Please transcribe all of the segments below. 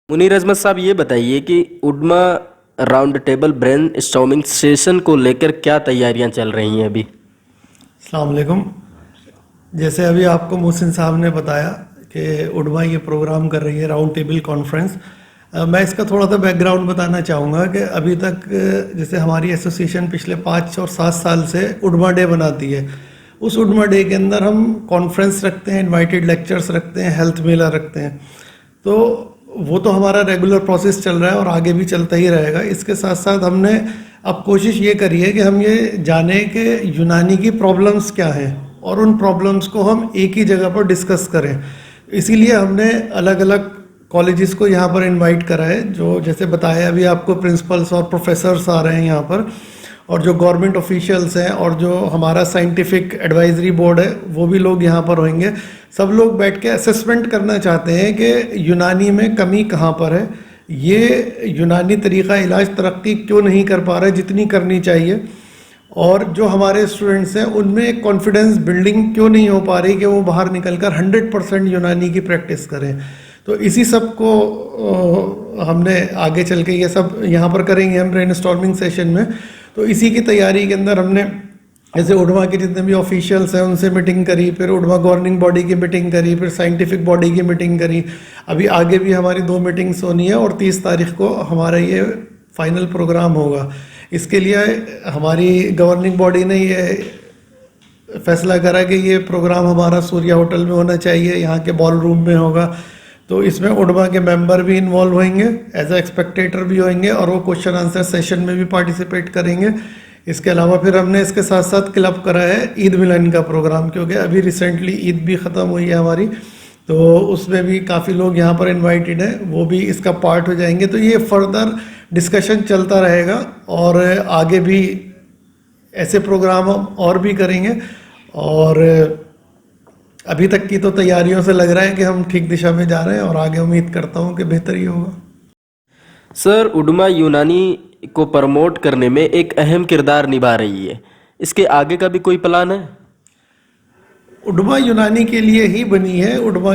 मुनीर अजमत साहब, ये बताइए कि उडमा round table brainstorming session को लेकर क्या तैयारियां चल रही हैं अभी। अस्सलाम वालेकुम। जैसे अभी आपको मोहसिन साहब ने बताया कि उडमा ये प्रोग्राम कर रही है राउंड टेबल कॉन्फ्रेंस। मैं इसका थोड़ा सा बैकग्राउंड बताना चाहूँगा कि अभी तक जैसे हमारी एसोसिएशन पिछले 5 और 7 साल से उडमा डे बनाती है। उस उडमा डे के अंदर हम कॉन्फ्रेंस रखते हैं, इनवाइटेड लेक्चर्स रखते हैं, हेल्थ मेला रखते हैं। तो वो तो हमारा रेगुलर प्रोसेस चल रहा है और आगे भी चलता ही रहेगा। इसके साथ साथ हमने अब कोशिश ये करी है कि हम ये जाने कि यूनानी की प्रॉब्लम्स क्या हैं और उन प्रॉब्लम्स को हम एक ही जगह पर डिस्कस करें। इसीलिए हमने अलग अलग कॉलेजेस को यहाँ पर इनवाइट करा है। जो जैसे बताया अभी आपको, प्रिंसिपल्स और प्रोफेसर्स आ रहे हैं यहाँ पर, और जो गवर्नमेंट ऑफिशियल्स हैं और जो हमारा साइंटिफिक एडवाइजरी बोर्ड है वो भी लोग यहाँ पर होंगे। सब लोग बैठ के असेसमेंट करना चाहते हैं कि यूनानी में कमी कहाँ पर है, ये यूनानी तरीक़ा इलाज तरक्की क्यों नहीं कर पा रहा है जितनी करनी चाहिए, और जो हमारे स्टूडेंट्स हैं उनमें एक कॉन्फिडेंस बिल्डिंग क्यों नहीं हो पा रही कि वो बाहर निकलकर 100% यूनानी की प्रैक्टिस करें। तो इसी सब को हमने आगे चल के ये सब यहाँ पर करेंगे हम ब्रेनस्टॉर्मिंग सेशन में। तो इसी की तैयारी के अंदर हमने जैसे उडमा के जितने भी ऑफिशियल्स हैं उनसे मीटिंग करी, फिर उडमा गवर्निंग बॉडी की मीटिंग करी, फिर साइंटिफिक बॉडी की मीटिंग करी। अभी आगे भी हमारी 2 मीटिंग्स होनी है और 30 तारीख को हमारा ये फाइनल प्रोग्राम होगा। इसके लिए हमारी गवर्निंग बॉडी ने ये फैसला करा कि ये प्रोग्राम हमारा सूर्या होटल में होना चाहिए, यहाँ के बॉल रूम में होगा। तो इसमें उडमा के मेंबर भी इन्वॉल्व होंगे, एज ए एक्सपेक्टेटर भी होंगे, और वो क्वेश्चन आंसर सेशन में भी पार्टिसिपेट करेंगे। इसके अलावा फिर हमने इसके साथ साथ क्लब करा है ईद मिलन का प्रोग्राम, क्योंकि अभी रिसेंटली ईद भी ख़त्म हुई है हमारी, तो उसमें भी काफ़ी लोग यहाँ पर इनवाइटेड हैं, वो भी इसका पार्ट हो जाएंगे। तो ये फर्दर डिस्कशन चलता रहेगा और आगे भी ऐसे प्रोग्राम हम और भी करेंगे। और अभी तक की तो तैयारियों से लग रहा है कि हम ठीक दिशा में जा रहे हैं और आगे उम्मीद करता हूँ कि बेहतर ही होगा। सर, उडमा यूनानी को प्रमोट करने में एक अहम किरदार निभा रही है, इसके आगे का भी कोई प्लान है? उडमा यूनानी के लिए ही बनी है। उडमा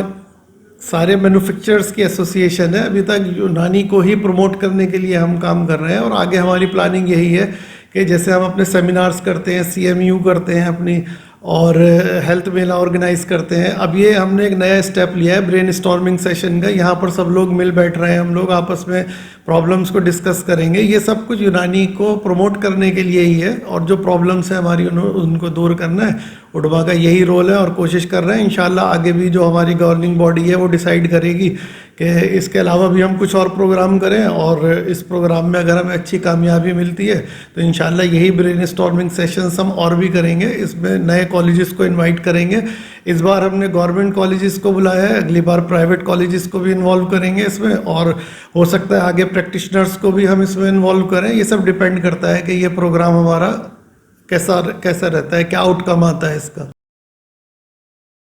सारे मैन्युफैक्चरर्स की एसोसिएशन है। अभी तक यूनानी को ही प्रमोट करने के लिए हम काम कर रहे हैं और आगे हमारी प्लानिंग यही है कि जैसे हम अपने सेमिनार्स करते हैं, CMU करते हैं अपनी, और हेल्थ मेला ऑर्गेनाइज करते हैं। अब ये हमने एक नया स्टेप लिया है ब्रेन स्टॉर्मिंग सेशन का। यहाँ पर सब लोग मिल बैठ रहे हैं, हम लोग आपस में प्रॉब्लम्स को डिस्कस करेंगे। ये सब कुछ यूनानी को प्रमोट करने के लिए ही है, और जो प्रॉब्लम्स हैं हमारी उनको दूर करना है। उडमा का यही रोल है और कोशिश कर रहे हैं। इंशाल्लाह आगे भी जो हमारी गवर्निंग बॉडी है वो डिसाइड करेगी कि इसके अलावा भी हम कुछ और प्रोग्राम करें, और इस प्रोग्राम में अगर हमें अच्छी कामयाबी मिलती है तो इंशाल्लाह यही ब्रेन स्टॉर्मिंग सेशंस हम और भी करेंगे। इसमें नए कॉलेजेस को इनवाइट करेंगे। इस बार हमने गवर्नमेंट कॉलेजेस को बुलाया है, अगली बार प्राइवेट कॉलेजेस को भी इन्वॉल्व करेंगे इसमें, और हो सकता है आगे प्रैक्टिशनर्स को भी हम इसमें इन्वॉल्व करें। ये सब डिपेंड करता है कि ये प्रोग्राम हमारा कैसा रहता है, क्या आउटकम आता है इसका।